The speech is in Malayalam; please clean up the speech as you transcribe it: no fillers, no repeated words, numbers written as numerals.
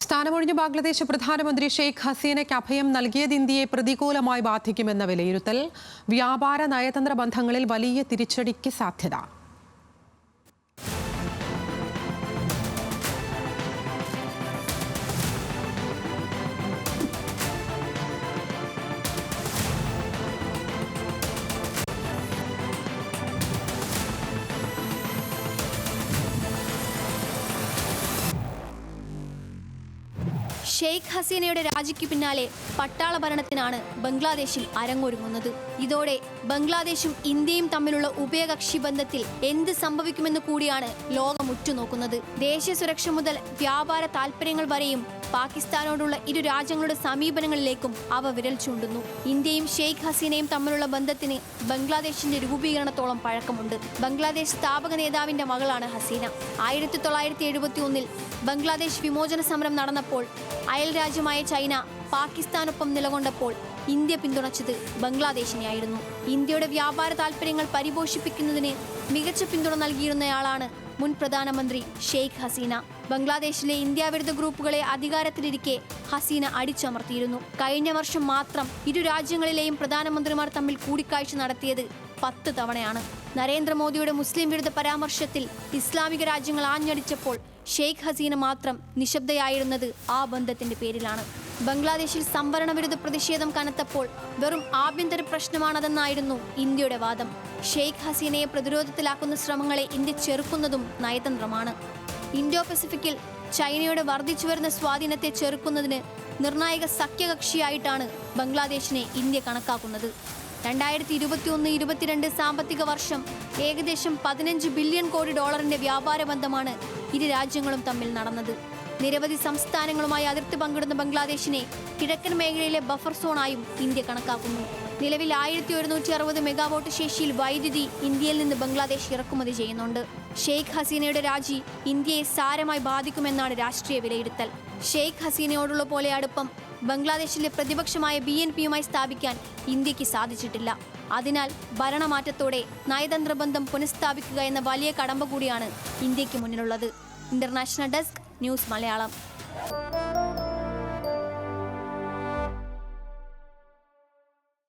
സ്ഥാനമൊഴിഞ്ഞ ബംഗ്ലാദേശ് പ്രധാനമന്ത്രി ഷെയ്ഖ് ഹസീനയ്ക്ക് അഭയം നൽകിയത് ഇന്ത്യയെ പ്രതികൂലമായി ബാധിക്കുമെന്ന വിലയിരുത്തൽ. വ്യാപാര നയതന്ത്ര ബന്ധങ്ങളിൽ വലിയ തിരിച്ചടിക്ക് സാധ്യത. ഷെയ്ഖ് ഹസീനയുടെ രാജിക്ക് പിന്നാലെ പട്ടാള ഭരണത്തിനാണ് ബംഗ്ലാദേശിൽ അരങ്ങൊരുങ്ങുന്നത്. ഇതോടെ ബംഗ്ലാദേശും ഇന്ത്യയും തമ്മിലുള്ള ഉഭയകക്ഷി ബന്ധത്തിൽ എന്ത് സംഭവിക്കുമെന്ന് കൂടിയാണ് ലോകം ഉറ്റുനോക്കുന്നത്. ദേശീയ സുരക്ഷ മുതൽ വ്യാപാര താൽപര്യങ്ങൾ വരെയും പാകിസ്ഥാനോടുള്ള ഇരു രാജ്യങ്ങളുടെ സമീപനങ്ങളിലേക്കും അവ വിരൽ ചൂണ്ടുന്നു. ഇന്ത്യയും ഷെയ്ഖ് ഹസീനയും തമ്മിലുള്ള ബന്ധത്തിന് ബംഗ്ലാദേശിന്റെ രൂപീകരണത്തോളം പഴക്കമുണ്ട്. ബംഗ്ലാദേശ് സ്ഥാപക നേതാവിന്റെ മകളാണ് ഹസീന. 1971 ബംഗ്ലാദേശ് വിമോചന സമരം നടന്നപ്പോൾ അയൽ രാജ്യമായ ചൈന പാകിസ്ഥാനൊപ്പം നിലകൊണ്ടപ്പോൾ ഇന്ത്യ പിന്തുണച്ചത് ബംഗ്ലാദേശിനെയായിരുന്നു. ഇന്ത്യയുടെ വ്യാപാര താൽപര്യങ്ങൾ പരിപോഷിപ്പിക്കുന്നതിന് മികച്ച പിന്തുണ നൽകിയിരുന്നയാളാണ് മുൻ പ്രധാനമന്ത്രി ഷെയ്ഖ് ഹസീന. ബംഗ്ലാദേശിലെ ഇന്ത്യ വിരുദ്ധ ഗ്രൂപ്പുകളെ അധികാരത്തിലിരിക്കെ ഹസീന അടിച്ചമർത്തിയിരുന്നു. കഴിഞ്ഞ വർഷം മാത്രം ഇരു രാജ്യങ്ങളിലെയും പ്രധാനമന്ത്രിമാർ തമ്മിൽ കൂടിക്കാഴ്ച നടത്തിയത് 10 തവണയാണ്. നരേന്ദ്രമോദിയുടെ മുസ്ലിം വിരുദ്ധ പരാമർശത്തിൽ ഇസ്ലാമിക രാജ്യങ്ങൾ ആഞ്ഞടിച്ചപ്പോൾ ഷെയ്ഖ് ഹസീന മാത്രം നിശബ്ദയായിരുന്നത് ആ ബന്ധത്തിന്റെ പേരിലാണ്. ബംഗ്ലാദേശിൽ സംവരണ വിരുദ്ധ പ്രതിഷേധം കനത്തപ്പോൾ വെറും ആഭ്യന്തര പ്രശ്നമാണതെന്നായിരുന്നു ഇന്ത്യയുടെ വാദം. ഷെയ്ഖ് ഹസീനയെ പ്രതിരോധത്തിലാക്കുന്ന ശ്രമങ്ങളെ ഇന്ത്യ ചെറുക്കുന്നതും നയതന്ത്രമാണ്. ഇൻഡോ പസഫിക്കിൽ ചൈനയുടെ വർദ്ധിച്ചുവരുന്ന സ്വാധീനത്തെ ചെറുക്കുന്നതിന് നിർണായക സഖ്യകക്ഷിയായിട്ടാണ് ബംഗ്ലാദേശിനെ ഇന്ത്യ കണക്കാക്കുന്നത്. 2021-22 സാമ്പത്തിക വർഷം ഏകദേശം $15 ബില്യൺ കോടി വ്യാപാര ബന്ധമാണ് ഇരു രാജ്യങ്ങളും തമ്മിൽ നടന്നത്. നിരവധി സംസ്ഥാനങ്ങളുമായി അതിർത്തി പങ്കിടുന്ന ബംഗ്ലാദേശിനെ കിഴക്കൻ മേഖലയിലെ ബഫർ സോണായും ഇന്ത്യ കണക്കാക്കുന്നു. നിലവിൽ 1160 മെഗാവാട്ട് ശേഷിയിൽ വൈദ്യുതി ഇന്ത്യയിൽ നിന്ന് ബംഗ്ലാദേശ് ഇറക്കുമതി ചെയ്യുന്നുണ്ട്. ഷെയ്ഖ് ഹസീനയുടെ രാജി ഇന്ത്യയെ സാരമായി ബാധിക്കുമെന്നാണ് രാഷ്ട്രീയ വിലയിരുത്തൽ. ഷെയ്ഖ് ഹസീനയോടുള്ള പോലെ അടുപ്പം ബംഗ്ലാദേശിലെ പ്രതിപക്ഷമായ BNPയുമായി സ്ഥാപിക്കാൻ ഇന്ത്യക്ക് സാധിച്ചിട്ടില്ല. അതിനാൽ ഭരണമാറ്റത്തോടെ നയതന്ത്ര ബന്ധം പുനഃസ്ഥാപിക്കുക എന്ന വലിയ കടമ്പ കൂടിയാണ് ഇന്ത്യക്ക് മുന്നിലുള്ളത്. International desk, news Malayalam.